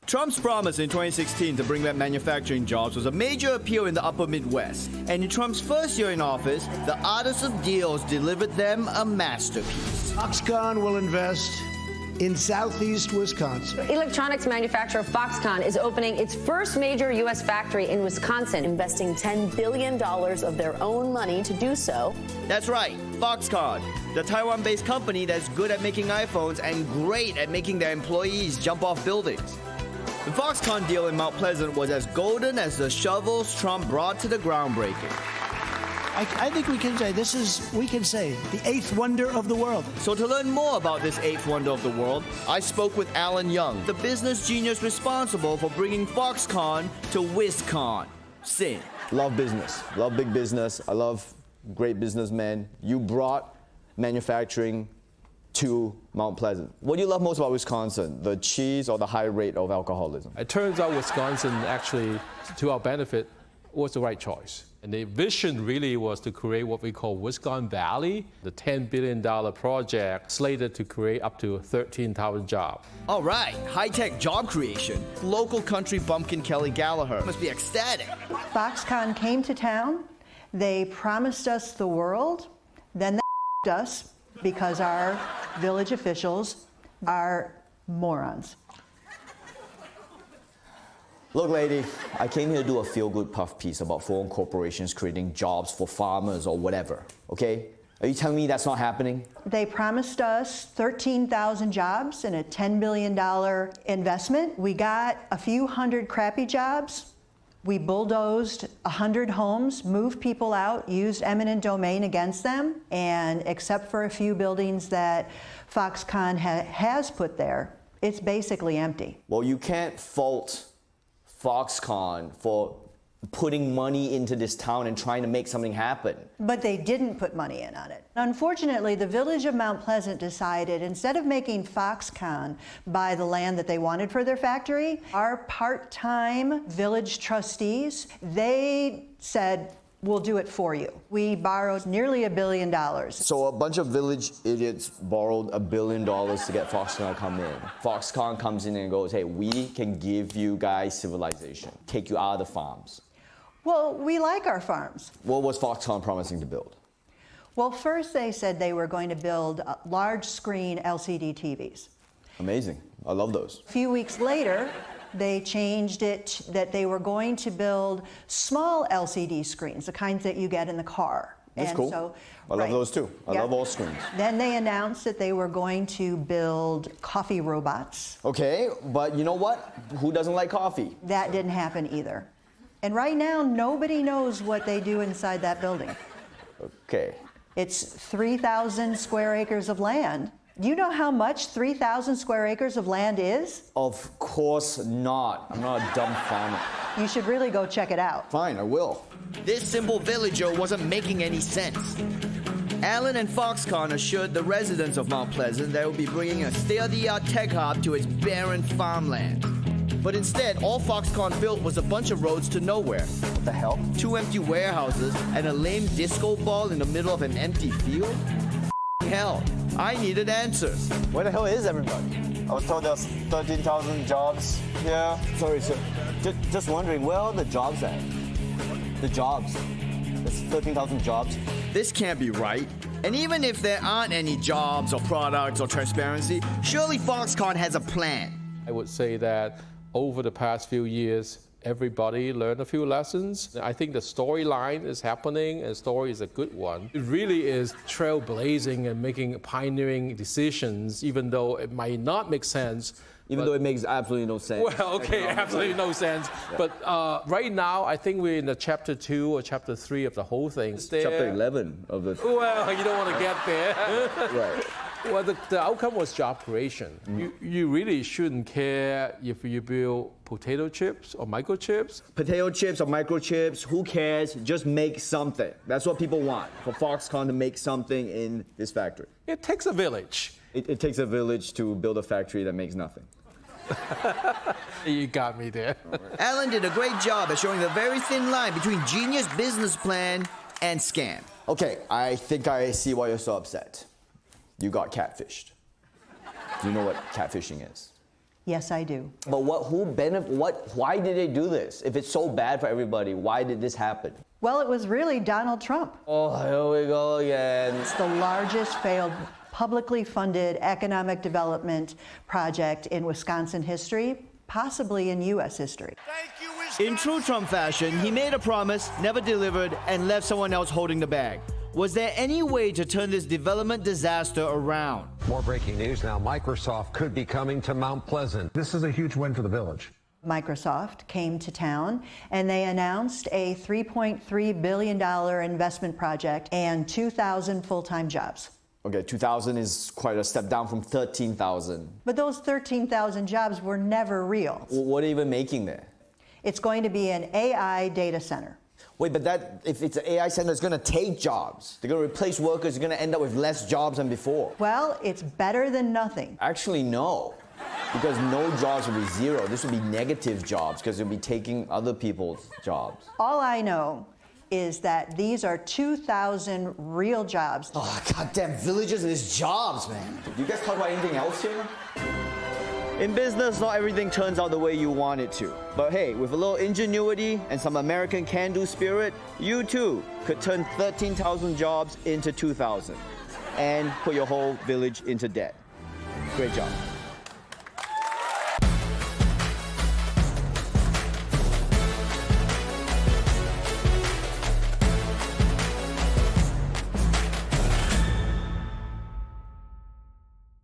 Trump's promise in 2016 to bring back manufacturing jobs was a major appeal in the upper Midwest. And in Trump's first year in office, the artist of deals delivered them a masterpiece. Foxconn will invest in southeast Wisconsin. Electronics manufacturer Foxconn is opening its first major U.S. factory in Wisconsin, investing $10 billion of their own money to do so. That's right, Foxconn, the Taiwan-based company that's good at making iPhones and great at making their employees jump off buildings. The Foxconn deal in Mount Pleasant was as golden as the shovels Trump brought to the groundbreaking. I think we can say the eighth wonder of the world. So to learn more about this eighth wonder of the world, I spoke with Alan Young, the business genius responsible for bringing Foxconn to Wisconn. Sin. Love business, love big business. I love great businessmen. You brought manufacturing to Mount Pleasant. What do you love most about Wisconsin? The cheese or the high rate of alcoholism? It turns out Wisconsin actually, to our benefit, was the right choice. And the vision really was to create what we call Wisconn Valley, the $10 billion project slated to create up to 13,000 jobs. All right, high-tech job creation. Local country bumpkin Kelly Gallagher must be ecstatic. Foxconn came to town. They promised us the world. Then they us because our village officials are morons. Look, lady, I came here to do a feel-good puff piece about foreign corporations creating jobs for farmers or whatever, okay? Are you telling me that's not happening? They promised us 13,000 jobs and a $10 billion investment. We got a few hundred crappy jobs. We bulldozed 100 homes, moved people out, used eminent domain against them, and except for a few buildings that Foxconn has put there, it's basically empty. Well, you can't fault Foxconn for putting money into this town and trying to make something happen. But they didn't put money in on it. Unfortunately, the village of Mount Pleasant decided instead of making Foxconn buy the land that they wanted for their factory, our part-time village trustees, they said, we'll do it for you. We borrowed nearly $1 billion. So a bunch of village idiots borrowed $1 billion to get Foxconn to come in. Foxconn comes in and goes, hey, we can give you guys civilization, take you out of the farms. Well, we like our farms. What was Foxconn promising to build? Well, first they said they were going to build large screen LCD TVs. Amazing. I love those. A few weeks later, they changed it that they were going to build small LCD screens, the kinds that you get in the car. That's and cool. So, I love those too. I love all screens. Then they announced that they were going to build coffee robots. Okay, but you know what? Who doesn't like coffee? That didn't happen either. And right now, nobody knows what they do inside that building. Okay. It's 3,000 square acres of land. Do you know how much 3,000 square acres of land is? Of course not. I'm not a dumb farmer. You should really go check it out. Fine, I will. This simple villager wasn't making any sense. Allen and Foxconn assured the residents of Mount Pleasant they would be bringing a state-of-the-art tech hub to its barren farmland. But instead, all Foxconn built was a bunch of roads to nowhere. What the hell? 2 empty warehouses and a lame disco ball in the middle of an empty field? Hell, I needed answers. Where the hell is everybody? I was told there's 13,000 jobs here. Sorry, sir. Just wondering, where are the jobs at? The jobs. There's 13,000 jobs. This can't be right. And even if there aren't any jobs or products or transparency, surely Foxconn has a plan. I would say that over the past few years, everybody learned a few lessons. I think the storyline is happening, and the story is a good one. It really is trailblazing and making pioneering decisions, even though it might not make sense. Even though it makes absolutely no sense. Well, okay, absolutely no sense. Yeah. But right now, I think we're in the chapter 2 or chapter 3 of the whole thing. Chapter 11 of the... Well, you don't want to get there. Right. Well, the outcome was job creation. Mm-hmm. You really shouldn't care if you build potato chips or microchips. Potato chips or microchips, who cares? Just make something. That's what people want, for Foxconn to make something in this factory. It takes a village. It takes a village to build a factory that makes nothing. You got me there. Alan did a great job at showing the very thin line between genius business plan and scam. Okay, I think I see why you're so upset. You got catfished. Do you know what catfishing is? Yes, I do. But why did they do this? If it's so bad for everybody, why did this happen? Well, it was really Donald Trump. Oh, here we go again. It's the largest failed publicly funded economic development project in Wisconsin history, possibly in U.S. history. In true Trump fashion, he made a promise, never delivered, and left someone else holding the bag. Was there any way to turn this development disaster around? More breaking news now. Microsoft could be coming to Mount Pleasant. This is a huge win for the village. Microsoft came to town and they announced a $3.3 billion investment project and 2,000 full-time jobs. Okay, 2,000 is quite a step down from 13,000. But those 13,000 jobs were never real. What are you even making there? It's going to be an AI data center. Wait, but if it's an AI center, it's going to take jobs. They're going to replace workers. You're going to end up with less jobs than before. Well, it's better than nothing. Actually, no. Because no jobs will be zero. This will be negative jobs because you'll be taking other people's jobs. All I know is that these are 2,000 real jobs. Oh, goddamn villages and these jobs, man. Do you guys talk about anything else here? In business, not everything turns out the way you want it to. But hey, with a little ingenuity and some American can-do spirit, you too could turn 13,000 jobs into 2,000 and put your whole village into debt. Great job.